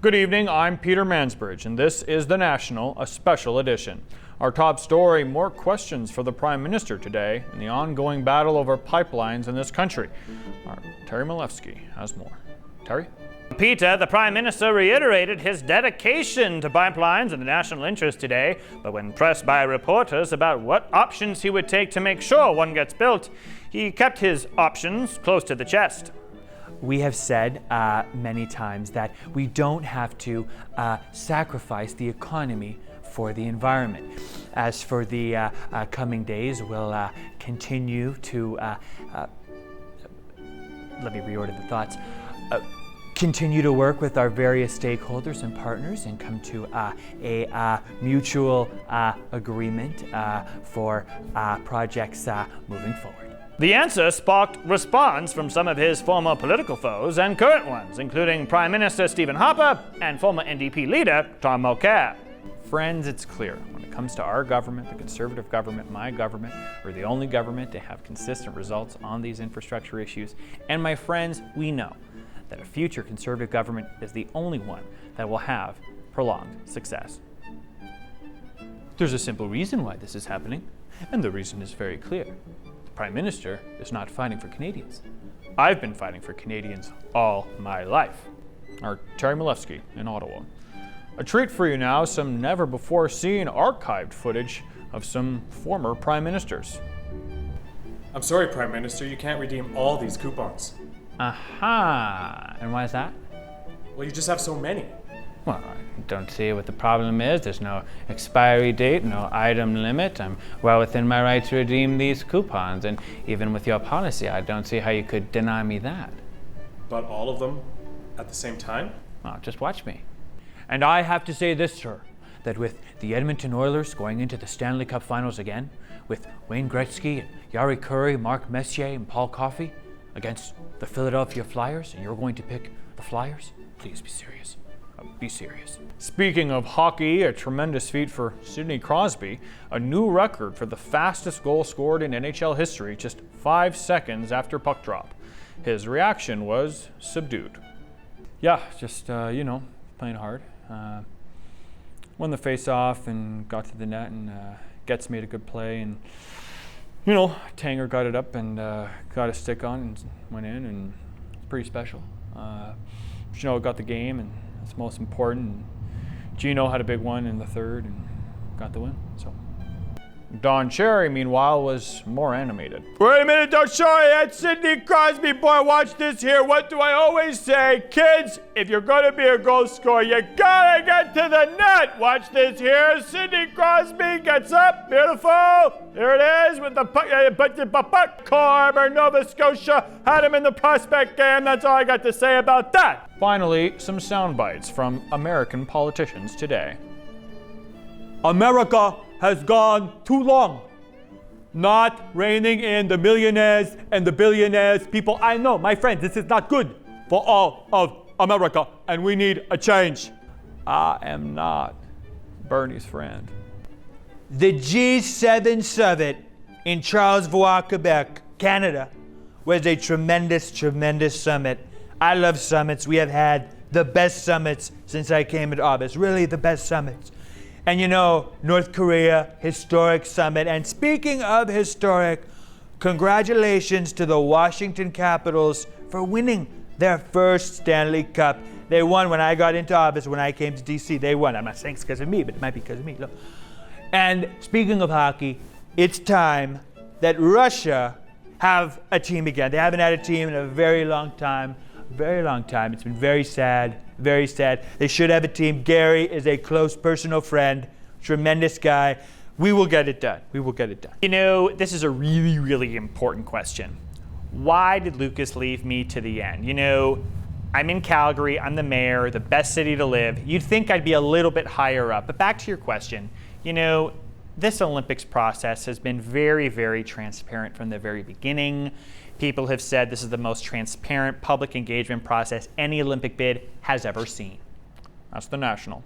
Good evening, I'm Peter Mansbridge, and this is The National, a special edition. Our top story, more questions for the Prime Minister today in the ongoing battle over pipelines in this country. Our Terry Milewski has more. Terry? Peter, the Prime Minister reiterated his dedication to pipelines in the national interest today, but when pressed by reporters about what options he would take to make sure one gets built, he kept his options close to the chest. We have said many times that we don't have to sacrifice the economy for the environment. As for the coming days, we'll continue to, let me reorder the thoughts, continue to work with our various stakeholders and partners and come to a mutual agreement for projects moving forward. The answer sparked response from some of his former political foes and current ones, including Prime Minister Stephen Harper and former NDP leader Tom Mulcair. Friends, it's clear. When it comes to our government, the Conservative government, my government, we're the only government to have consistent results on these infrastructure issues. And my friends, we know that a future Conservative government is the only one that will have prolonged success. There's a simple reason why this is happening, and the reason is very clear. The Prime Minister is not fighting for Canadians. I've been fighting for Canadians all my life. Our Terry Milewski in Ottawa. A treat for you now, some never-before-seen archived footage of some former Prime Ministers. I'm sorry, Prime Minister, you can't redeem all these coupons. Aha! And why is that? Well, you just have so many. Well, I don't see what the problem is. There's no expiry date, no item limit. I'm well within my right to redeem these coupons, and even with your policy, I don't see how you could deny me that. But all of them at the same time? Well, just watch me. And I have to say this, sir, that with the Edmonton Oilers going into the Stanley Cup Finals again, with Wayne Gretzky and Yari Curry, Mark Messier, and Paul Coffey against the Philadelphia Flyers, and you're going to pick the Flyers, please be serious. Be serious. Speaking of hockey, a tremendous feat for Sidney Crosby, a new record for the fastest goal scored in NHL history just 5 seconds after puck drop. His reaction was subdued. Yeah, just, playing hard. Won the face-off and got to the net, and Getz made a good play, and Tanger got it up and got a stick on and went in, and it's pretty special. Got the game, and that's most important. Gino had a big one in the third and got the win. So Don Cherry, meanwhile, was more animated. Wait a minute, don't show it. That's Sidney Crosby, boy. Watch this here. What do I always say? Kids, if you're going to be a goal scorer, you gotta get to the net. Watch this here. Sidney Crosby gets up. Beautiful. There it is with the puck. Harper, Nova Scotia had him in the prospect game. That's all I got to say about that. Finally, some sound bites from American politicians today. America has gone too long not reining in the millionaires and the billionaires. People, I know, my friends, this is not good for all of America, and we need a change. I am not Bernie's friend. The G7 summit in Charlevoix, Quebec, Canada, was a tremendous, tremendous summit. I love summits. We have had the best summits since I came into office, really the best summits. And North Korea, historic summit. And speaking of historic, congratulations to the Washington Capitals for winning their first Stanley Cup. They won when I got into office, when I came to DC. They won. I'm not saying it's because of me, but it might be because of me. Look. And speaking of hockey, it's time that Russia have a team again. They haven't had a team in a very long time. Very long time. It's been very sad, very sad. They should have a team. Gary is a close personal friend, tremendous guy. We will get it done. We will get it done. This is a really, really important question. Why did Lucas leave me to the end? I'm in Calgary. I'm the mayor, the best city to live. You'd think I'd be a little bit higher up. But back to your question. This Olympics process has been very, very transparent from the very beginning. People have said this is the most transparent public engagement process any Olympic bid has ever seen. That's The National.